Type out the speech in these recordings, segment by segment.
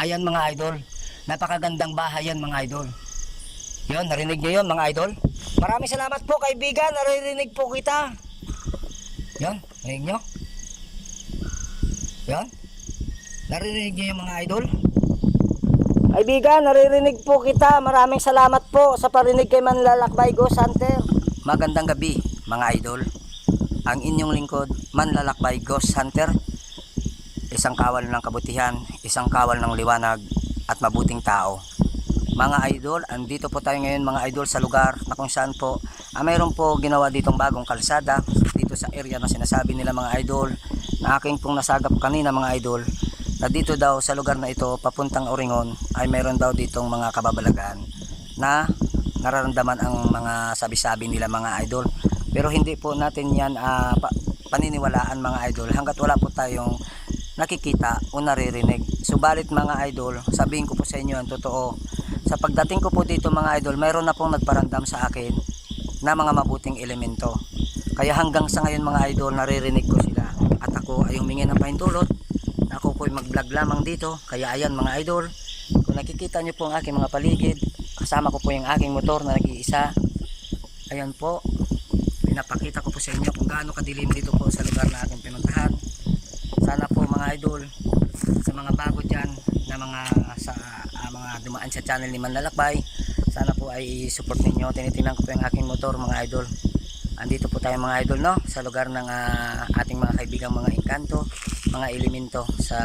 Ayan mga idol, napakagandang bahay yan mga idol. Yun, narinig nyo yun mga idol. Maraming salamat po kaibigan, naririnig po kita. Yun, narinig nyo? Yun, naririnig nyo yung mga idol. Kaibigan, naririnig po kita. Maraming salamat po sa parinig kay Manlalakbay Ghost Hunter. Magandang gabi mga idol. Ang inyong lingkod, Manlalakbay Ghost Hunter. Isang kawal ng kabutihan, isang kawal ng liwanag at mabuting tao. Mga idol, andito po tayo ngayon mga idol sa lugar na kung saan po mayroon po ginawa ditong bagong kalsada dito sa area na sinasabi nila mga idol, na aking pong nasagap kanina mga idol, na dito daw sa lugar na ito papuntang Oringon ay mayroon daw ditong mga kababalagan na nararamdaman ang mga sabi-sabi nila mga idol. Pero hindi po natin yan paniniwalaan mga idol hanggat wala po tayong nakikita o naririnig. Subalit mga idol, sabihin ko po sa inyo ang totoo. Sa pagdating ko po dito mga idol, mayroon na pong nagparamdam sa akin na mga mabuting elemento. Kaya hanggang sa ngayon mga idol, naririnig ko sila. At ako ay humingi ng pahintulot na ako po ay mag-vlog lamang dito. Kaya ayan mga idol, kung nakikita nyo po ang aking mga paligid, kasama ko po yung aking motor na nag-iisa. Ayan po, pinapakita ko po sa inyo kung gaano kadilim dito po sa lugar na aking pinuntahan. Sana po mga idol, sa mga bago dyan na mga dumaan sa channel ni Manlalakbay, sana po ay support ninyo. Tinitingnan ko po yung aking motor mga idol. Andito po tayo mga idol no, sa lugar ng ating mga kaibigang mga engkanto, mga elemento sa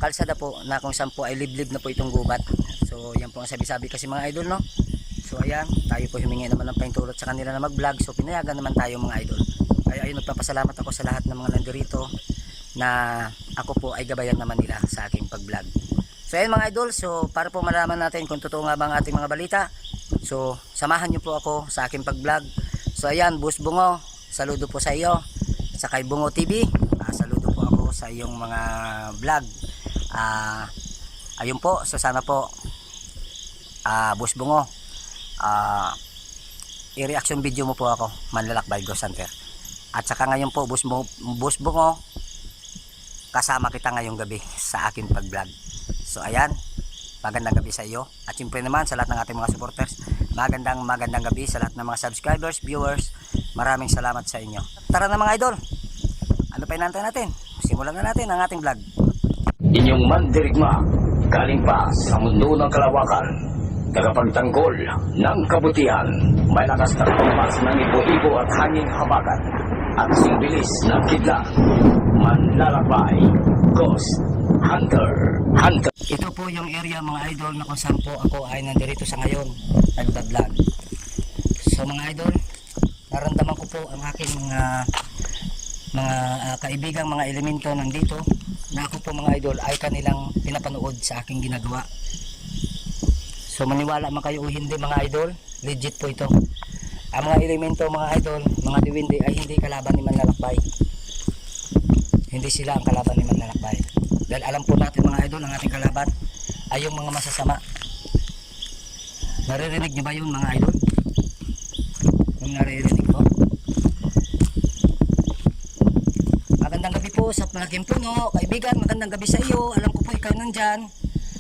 kalsada po na kung saan po ay liblib na po itong gubat. So yan po ang sabi-sabi kasi mga idol no. So ayan, tayo po humingi naman ng pahintulot sa kanila na mag-vlog. So pinayagan naman tayo mga idol. Kaya ayun, nagpapasalamat ako sa lahat ng mga nandirito na ako po ay gabayan naman nila sa aking pag-vlog. So ayun mga idol, so para po malaman natin kung totoo nga ba ang ating mga balita, so samahan nyo po ako sa aking pag-vlog. So ayan, Boss Bungo, saludo po sa iyo. Sa kay Bungo TV, saludo po ako sa iyong mga vlog. Ayun po, so sana po Boss Bungo, i-reaction video mo po ako, Manlalakbay Ghost Hunter. At saka ngayon po Boss Bungo, kasama kita ngayong gabi sa aking pag-vlog. So ayan, magandang gabi sa iyo. At siyempre naman sa lahat ng ating mga supporters, magandang gabi sa lahat ng mga subscribers, viewers. Maraming salamat sa inyo. Tara na mga idol, ano pa inaantay natin? Simulan na natin ang ating vlog. Inyong mandirigma, galing pa sa mundo ng kalawakan, tagapagtanggol ng kabutihan, may lakas na pagpas ng ibo-ibo at hanging habagat, at singbilis ng kidlat, Manlalakbay Ghost Hunter. Ito po yung area mga idol na kung saan po ako ay nandirito sa ngayon, nagbablog. So mga idol, naramdaman ko po ang aking mga kaibigang mga elemento nandito, na ako po mga idol ay kanilang pinapanood sa aking ginagawa. So maniwala man kayo o hindi mga idol, legit po ito. Ang mga elemento mga idol, mga diwindi ay hindi kalaban ni Manlalakbay. Hindi sila ang kalaban ni Manlalakbay. Dahil alam po natin mga idol, ang ating kalaban ay yung mga masasama. Naririnig niyo ba yun mga idol? Yung naririnig po. Magandang gabi po sa malaking puno. Kaibigan, magandang gabi sa iyo. Alam ko po ikaw nandyan.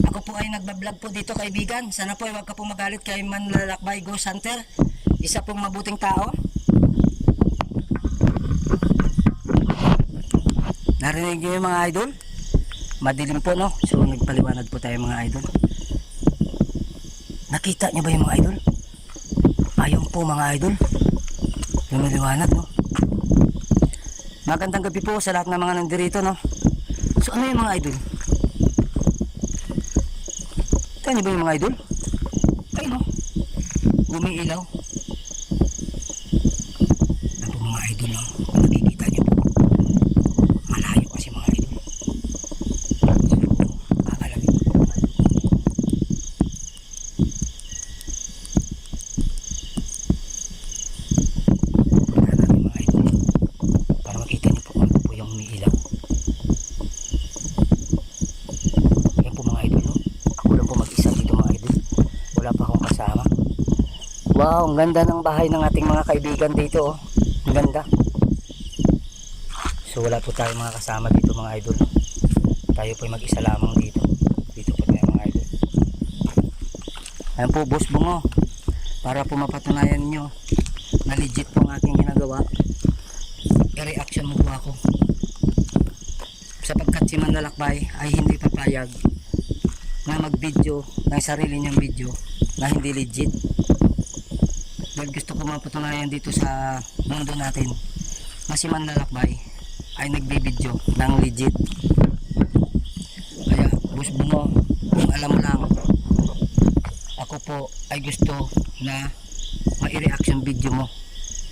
Ako po ay nagbablog po dito kaibigan. Sana po ay huwag ka po magalit kay Manlalakbay Ghost Hunter. Isa pong mabuting tao. Narinig niyo yung mga idol? Madilim po no? So nagpaliwanag po tayo mga idol. Nakita niyo ba yung mga idol? Ayun po mga idol, lumiliwanag no? Magandang gabi po sa lahat ng mga nandirito no? So ano yung mga idol? Ito niyo ba yung mga idol? Ayun no? Umiilaw. Ano po mga idol no? Kung nakikita niyo po, malayo kasi mga idol. Kakalamig po mga idol. Punta namin mga idol para makita niyo po ano po yung umiilaw. Yan po mga idol no? Ako lang po mag-isa dito mga idol. Wala pa akong kasama. Wow, ang ganda ng bahay ng ating mga kaibigan dito oh. Ang ganda. So wala po tayong mga kasama dito mga idol. Tayo po ay mag-isa lamang dito. Dito Ayan po, Boss Bungo. Para po mapatunayan nyo na legit po ang aking ginagawa, i-reaction mo po ako. Sapagkat si Manlalakbay ay hindi papayag na mag-video ng sarili niyang video na hindi legit. Dahil gusto ko mapatunayan dito sa mundo natin na si Manlalakbay ay nagbibideo ng legit. Kaya Boss Bungo, kung alam mo lang, ako po ay gusto na mai-reaction video mo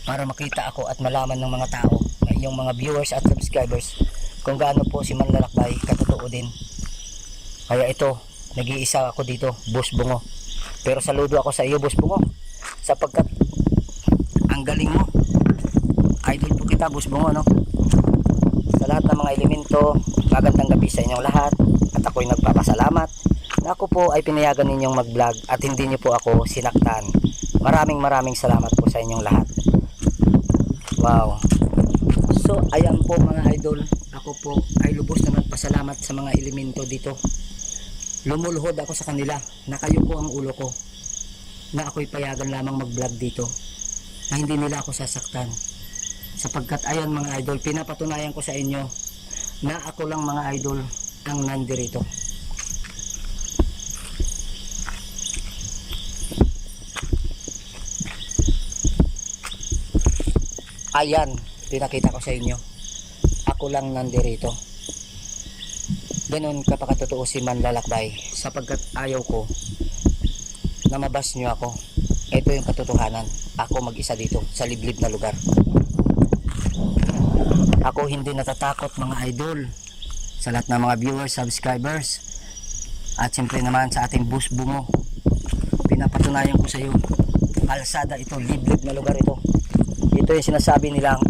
para makita ako at malaman ng mga tao, na iyong mga viewers at subscribers, kung gaano po si Manlalakbay katotoo din. Kaya ito, nag-iisa ako dito, Boss Bungo. Pero saludo ako sa iyo, Boss Bungo, sapagkat ang galing mo. Idol po kita, Boss Bungo, no? Sa lahat ng mga elemento, magandang gabi sa inyong lahat. At ako'y nagpapasalamat na ako po ay pinayagan ninyong mag-vlog at hindi niyo po ako sinaktan. Maraming salamat po sa inyong lahat. Wow. So ayan po mga idol, ako po ay lubos na nagpasalamat sa mga elemento dito. Lumuluhod ako sa kanila na kayo po ang ulo ko, na ako'y payagan lamang mag-vlog dito, na hindi nila ako sasaktan. Sapagkat ayan mga idol, pinapatunayan ko sa inyo na ako lang mga idol ang nandirito. Ayan, pinakita ko sa inyo, ako lang nandirito. Ganun kapakatotoo si Manlalakbay, sapagkat ayaw ko na mabas nyo ako. Ito yung katotohanan, ako mag-isa dito sa liblib na lugar. Ako hindi natatakot mga idol, sa lahat ng mga viewers, subscribers, at siyempre naman sa ating Boss Bungo. Pinapatunayan ko sa iyo, kalsada ito, liblib na lugar ito. Ito yung sinasabi nilang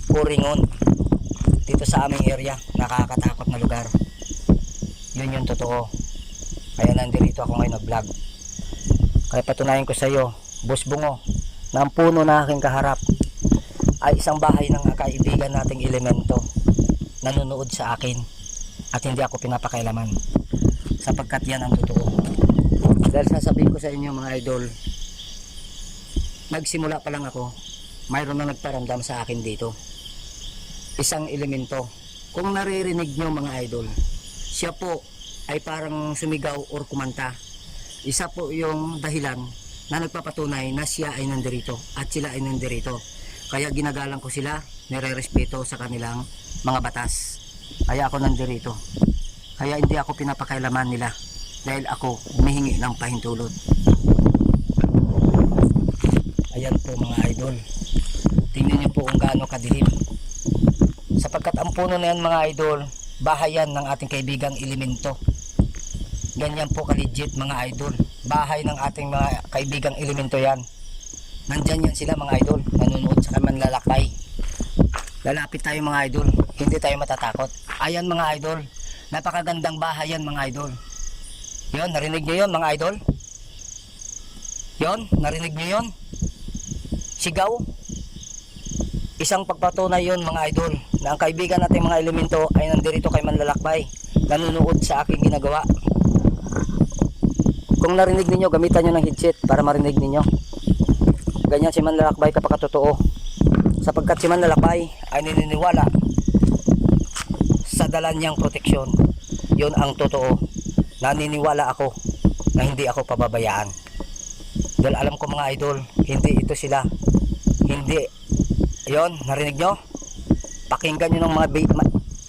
Kuringon dito sa aming area, nakakatakot na lugar. Yun yung totoo. Kaya nandito ako ngayon nag-vlog. Kaya patunayan ko sa iyo, Boss Bungo, na ang puno na aking kaharap ay isang bahay ng kaibigan nating elemento, nanonood sa akin at hindi ako pinapakailaman, sapagkat yan ang totoo. Dahil sasabihin ko sa inyo mga idol, nagsimula pa lang ako, mayroon na nagparamdam sa akin dito, isang elemento. Kung naririnig nyo mga idol, siya po ay parang sumigaw or kumanta. Isa po yung dahilan na nagpapatunay na siya ay nandirito at sila ay nandirito. Kaya ginagalang ko sila, nire-respeto sa kanilang mga batas. Kaya ako nandirito. Kaya hindi ako pinapakailaman nila dahil ako humihingi ng pahintulot. Ayan po mga idol, tingnan niyo po kung gaano kadilim. Sapagkat ang puno na yan mga idol, bahay yan ng ating kaibigang elemento. Ganyan po ka-legit mga idol, bahay ng ating mga kaibigang elemento yan. Nandyan yan sila mga idol, nanonood sa Manlalakbay. Lalapit tayo mga idol, hindi tayo matatakot. Ayan mga idol, napakagandang bahay yan mga idol. Yon, narinig nyo yun mga idol? Yon, narinig nyo yun? Sigaw? Isang pagpatunay yun mga idol, na ang kaibigan natin mga elemento ay nandirito kay Manlalakbay, nanonood sa aking ginagawa. Kung narinig ninyo, gamitan nyo ng headset para marinig ninyo. Ganyan si Manlalakbay kapag totoo, sapagkat si Manlalakbay ay naniniwala sa dala niyang proteksyon. Yun ang totoo. Naniniwala ako na hindi ako pababayaan. Dahil alam ko mga idol, hindi ito sila. Hindi. Yon, narinig nyo? Pakinggan nyo ng mga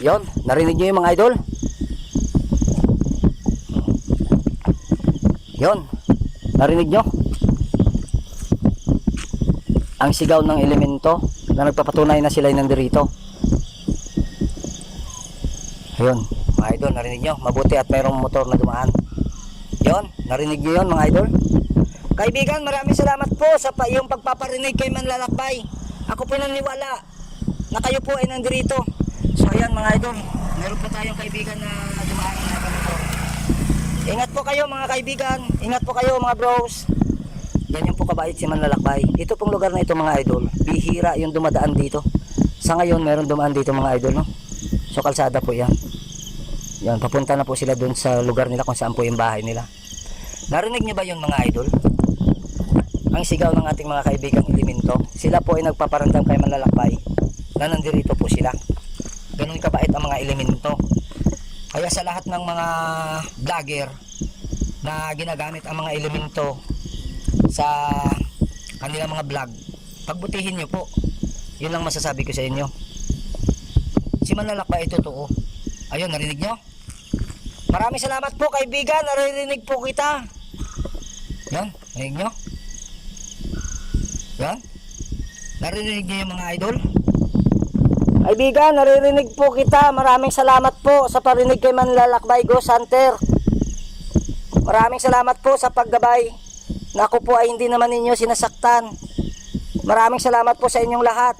yon, narinig nyo yung mga idol? Yon, narinig nyo? Ang sigaw ng elemento na nagpapatunay na sila ay nandirito. Ayun, mga idol, narinig nyo? Mabuti at mayroong motor na dumaan. Yon, narinig nyo yun mga idol? Kaibigan, maraming salamat po sa iyong pagpaparinig kay Manlalakbay. Ako po naniwala na kayo po ay nandirito. So ayan mga idol, meron po tayong kaibigan na dumaan na ganito. Ingat po kayo mga kaibigan, ingat po kayo mga bros. Ganyan po kabait si Manlalakbay. Ito pong lugar na ito mga idol, bihira yung dumadaan dito. Sa ngayon meron dumaan dito mga idol, no? So kalsada po yan. Yan, papunta na po sila dun sa lugar nila kung saan po yung bahay nila. Narinig niyo ba yun mga idol? Ang sigaw ng ating mga kaibigang elemento. Sila po ay nagpaparamdam kay Manlalakbay na nandirito po sila. Ganun kabait ang mga elemento. Kaya sa lahat ng mga vlogger na ginagamit ang mga elemento sa kanilang mga vlog, pagbutihin nyo po. Yun lang masasabi ko sa inyo. Si Manlalakbay ay totoo. Ayun, narinig nyo? Maraming salamat po kaibigan, naririnig po kita. Yan, narinig nyo? Yan, narinig nyo yung mga idol? Kaibigan, naririnig po kita. Maraming salamat po sa parinig kay Manlalakbay Ghost Hunter. Maraming salamat po sa paggabay na ako po ay hindi naman ninyo sinasaktan. Maraming salamat po sa inyong lahat.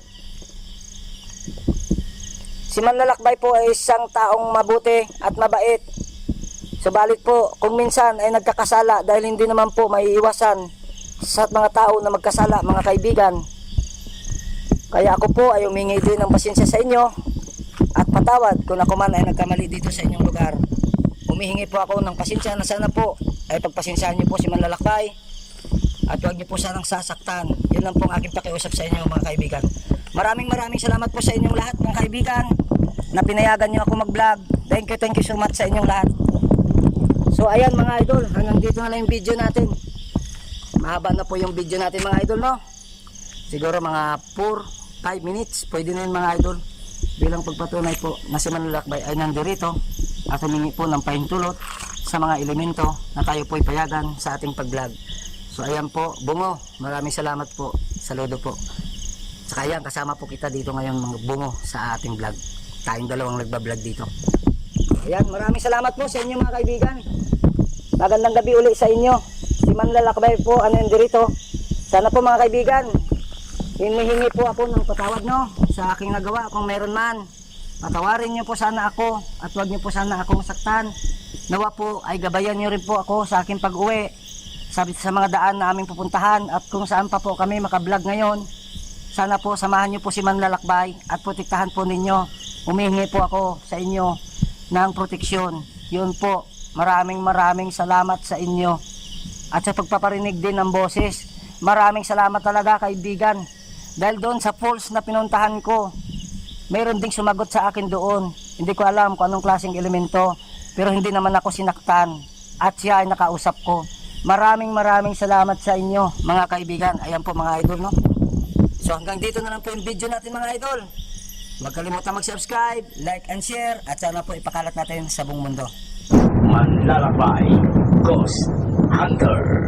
Si Manlalakbay po ay isang taong mabuti at mabait. Subalit po, kung minsan ay nagkakasala dahil hindi naman po maiiwasan sa mga tao na magkasala, mga kaibigan. Kaya ako po ay humingi din ng pasensya sa inyo at patawad kung ako man ay nagkamali dito sa inyong lugar. Humihingi po ako ng pasensya na sana po ay pagpasensyahan niyo po si Manlalakbay at huwag niyo po sanang sasaktan. Yun lang po ang aking pakiusap sa inyo mga kaibigan. Maraming salamat po sa inyong lahat mga kaibigan na pinayagan niyo ako mag-vlog. Thank you so much sa inyong lahat. So ayan mga idol, hanggang dito na lang yung video natin. Mahaba na po yung video natin mga idol, no? Siguro mga 4-5 minutes pwede na yun mga idol, bilang pagpatunay po na si Manlalakbay ay nandirito at humingi po ng pahintulot sa mga elemento na tayo po ipayagan sa ating pag-vlog. So ayan po, Bungo, maraming salamat po. Saludo po. Saka ayan, kasama po kita dito ngayon mga Bungo sa ating vlog. Tayong dalawang nagbablog dito. Ayan, maraming salamat po sa inyo mga kaibigan. Magandang gabi uli sa inyo. Si Manlalakbay po, nandirito. Sana po mga kaibigan, hinihingi po ako ng patawad no sa aking nagawa kung meron man. Patawarin niyo po sana ako at huwag niyo po sana akong saktan. Nawa po ay gabayan niyo rin po ako sa aking pag-uwi sa mga daan na aming pupuntahan at kung saan pa po kami makablog ngayon. Sana po samahan niyo po si Manlalakbay at protektahan po ninyo. Humihingi po ako sa inyo ng proteksyon. Yun po, maraming salamat sa inyo at sa pagpaparinig din ng boses. Maraming salamat talaga kaibigan, dahil doon sa falls na pinuntahan ko, mayroon ding sumagot sa akin doon. Hindi ko alam kung anong klaseng elemento, pero hindi naman ako sinaktan at siya ay nakausap ko. Maraming salamat sa inyo mga kaibigan. Ayan po mga idol, no? So hanggang dito na lang po yung video natin mga idol. Huwag kalimutan mag-subscribe, like and share at sana po ipakalat natin sa buong mundo. Manlalakbay Ghost Hunter.